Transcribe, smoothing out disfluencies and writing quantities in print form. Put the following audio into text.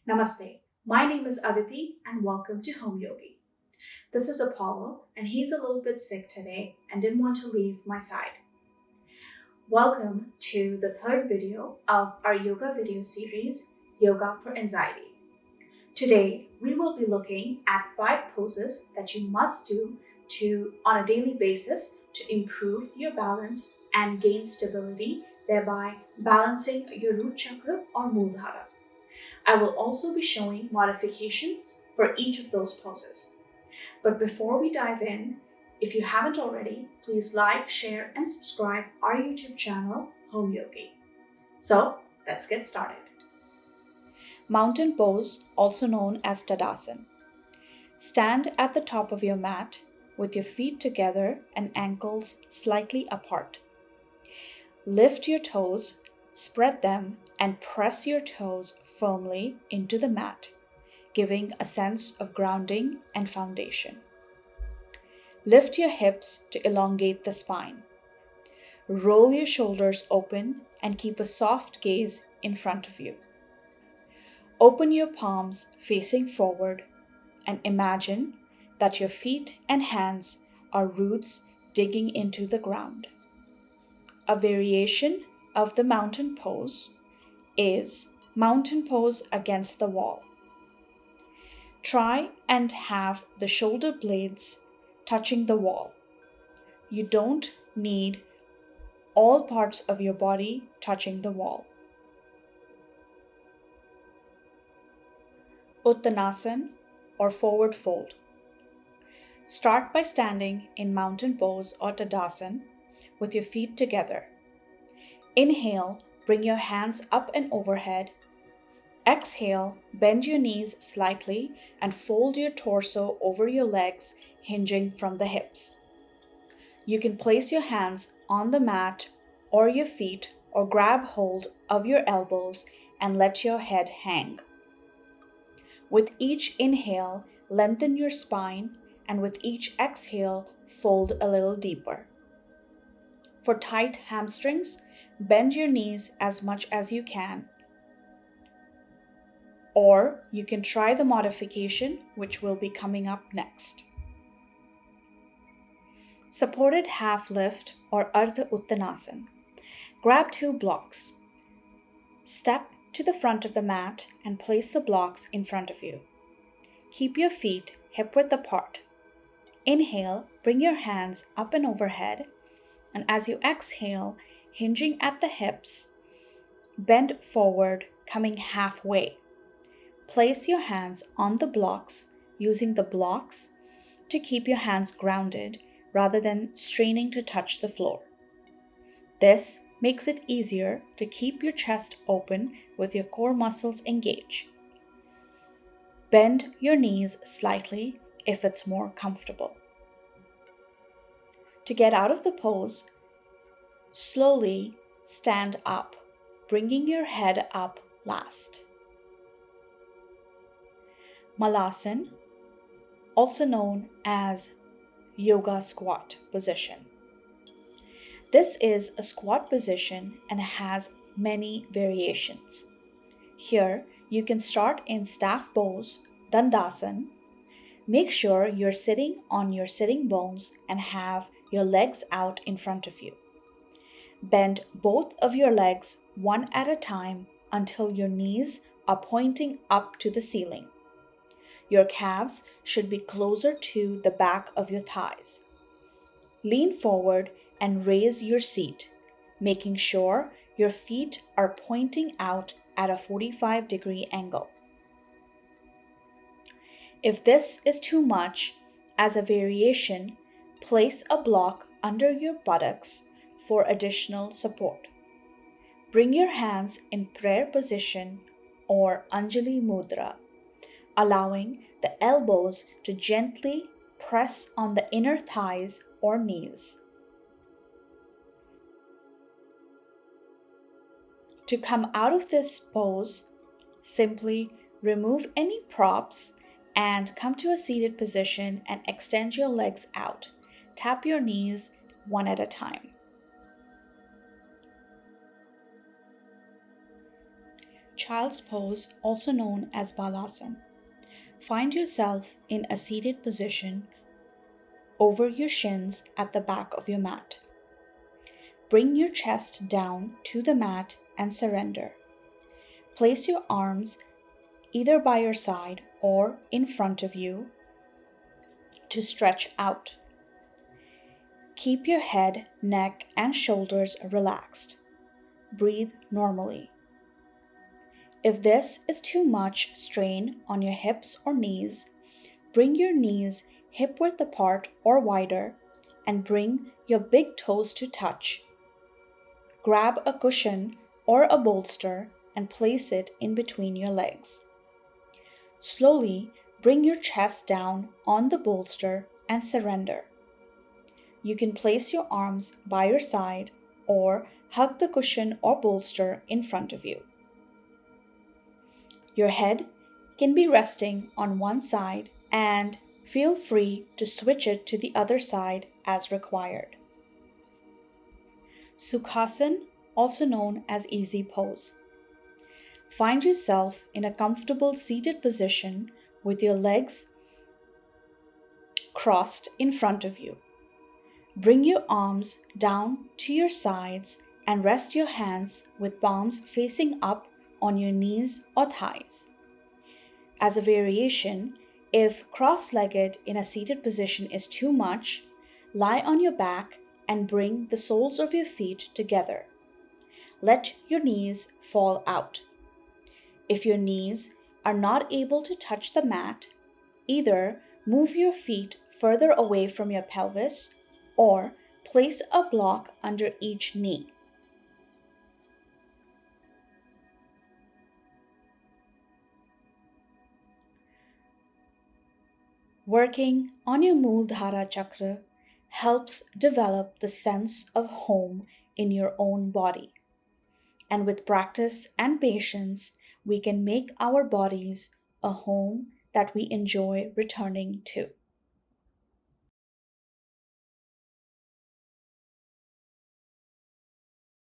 Namaste. My name is Aditi and welcome to HomeYogi. This is Apollo and he's a little bit sick today and didn't want to leave my side. Welcome to the third video of our yoga video series, Yoga for Anxiety. Today, we will be looking at 5 poses that you must do on a daily basis to improve your balance and gain stability, thereby balancing your root chakra or Muladhara. I will also be showing modifications for each of those poses. But before we dive in, if you haven't already, please like, share, and subscribe our YouTube channel, HomeYogi. So, let's get started. Mountain pose, also known as tadasana. Stand at the top of your mat with your feet together and ankles slightly apart. Lift your toes, spread them, and press your toes firmly into the mat, giving a sense of grounding and foundation. Lift your hips to elongate the spine. Roll your shoulders open and keep a soft gaze in front of you. Open your palms facing forward and imagine that your feet and hands are roots digging into the ground. A variation of the mountain pose is mountain pose against the wall. Try and have the shoulder blades touching the wall. You don't need all parts of your body touching the wall. Uttanasana or forward fold. Start by standing in mountain pose or tadasana with your feet together. Inhale, bring your hands up and overhead. Exhale, bend your knees slightly and fold your torso over your legs, hinging from the hips. You can place your hands on the mat or your feet or grab hold of your elbows and let your head hang. With each inhale, lengthen your spine, and with each exhale, fold a little deeper. For tight hamstrings, bend your knees as much as you can. Or you can try the modification, which will be coming up next. Supported half lift or Ardha Uttanasana. Grab 2 blocks. Step to the front of the mat and place the blocks in front of you. Keep your feet hip-width apart. Inhale, bring your hands up and overhead, and as you exhale, hinging at the hips, bend forward, coming halfway. Place your hands on the blocks, using the blocks to keep your hands grounded rather than straining to touch the floor. This makes it easier to keep your chest open with your core muscles engaged. Bend your knees slightly if it's more comfortable. To get out of the pose, slowly stand up, bringing your head up last. Malasana, also known as yoga squat position. This is a squat position and has many variations. Here, you can start in staff pose, Dandasana. Make sure you're sitting on your sitting bones and have your legs out in front of you. Bend both of your legs one at a time until your knees are pointing up to the ceiling. Your calves should be closer to the back of your thighs. Lean forward and raise your seat, making sure your feet are pointing out at a 45-degree angle. If this is too much, as a variation, place a block under your buttocks for additional support. Bring your hands in prayer position or Anjali Mudra, allowing the elbows to gently press on the inner thighs or knees. To come out of this pose, simply remove any props and come to a seated position and extend your legs out. Tap your knees one at a time. child's pose, also known as Balasana. Find yourself in a seated position over your shins at the back of your mat. Bring your chest down to the mat and surrender. Place your arms either by your side or in front of you to stretch out. Keep your head, neck, and shoulders relaxed. Breathe normally. If this is too much strain on your hips or knees, bring your knees hip width apart or wider and bring your big toes to touch. Grab a cushion or a bolster and place it in between your legs. Slowly bring your chest down on the bolster and surrender. You can place your arms by your side or hug the cushion or bolster in front of you. Your head can be resting on one side and feel free to switch it to the other side as required. Sukhasana, also known as easy pose. Find yourself in a comfortable seated position with your legs crossed in front of you. Bring your arms down to your sides and rest your hands with palms facing up on your knees or thighs. As a variation, if cross-legged in a seated position is too much, lie on your back and bring the soles of your feet together. Let your knees fall out. If your knees are not able to touch the mat, either move your feet further away from your pelvis or place a block under each knee. Working on your Muladhara Chakra helps develop the sense of home in your own body. And with practice and patience, we can make our bodies a home that we enjoy returning to.